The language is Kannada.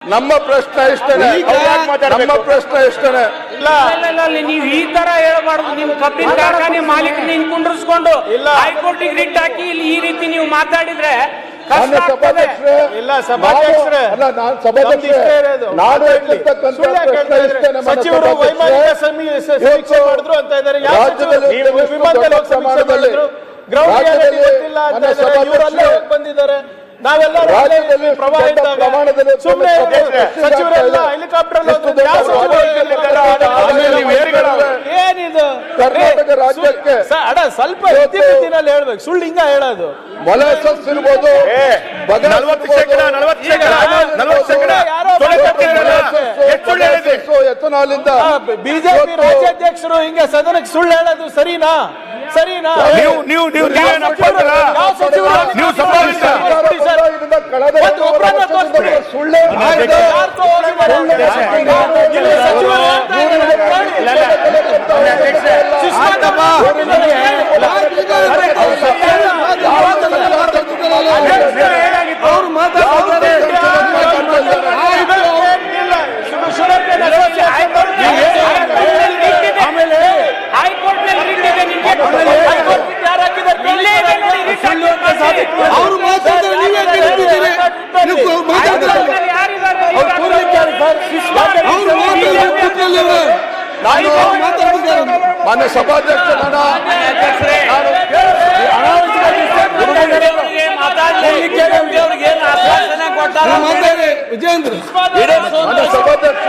ನಮ್ಮ ಪ್ರಶ್ನೆ ಇಷ್ಟನೇ, ನಮ್ಮ ಪ್ರಶ್ನೆ ಇಷ್ಟನೇ. ನೀವು ಈ ತರ ಹೇಳ್ಬಾರ್ದು. ನಿಮ್ ಕಬ್ಬಿನ ಕಾರ್ಖಾನೆ ಮಾಲೀಕರು ನಿನ್ ಕುಂಡ್ರಿಸ್ಕೊಂಡು ಹೈಕೋರ್ಟಿಗೆ ರಿಟ್ ಹಾಕಿ ಇಲ್ಲಿ ಈ ರೀತಿ ನೀವು ಮಾತಾಡಿದ್ರೆ ಸಚಿವರು ವೈಮಾನಿಕ ಸಮೀಕ್ಷೆ ಮಾಡಿದ್ರು ಅಂತ ಇದ್ದಾರೆ. ಬಂದಿದ್ದಾರೆ. ನಾವೆಲ್ಲರೂ ಪ್ರವಾಹ ಸಚಿವರೆಲ್ಲ ಹೆಲಿಕಾಪ್ಟರ್ ಏನಿದು ಕರ್ನಾಟಕ ರಾಜ್ಯಕ್ಕೆ ಸ್ವಲ್ಪ ಇತಿಮಿತಿನಲ್ಲಿ ಹೇಳ್ಬೇಕು. ಸುಳ್ಳು ಹಿಂಗ ಹೇಳೋದು ಮೊಲಾಸಸ್ ಇರ್ಬೋದು, ಎಥನಾಲಿಂದ ಬಿಜೆಪಿ ರಾಜ್ಯಾಧ್ಯಕ್ಷರು ಹಿಂಗ ಸದನಕ್ಕೆ ಸುಳ್ಳು ಹೇಳೋದು ಸರಿನಾ? ಸರಿನಾ? ಸುಳ್ಳೆ ಮಾನ್ಯ ಸಭಾಧ್ಯಕ್ಷ ವಿಜೇಂದ್ರ ಸಭಾಧ್ಯಕ್ಷ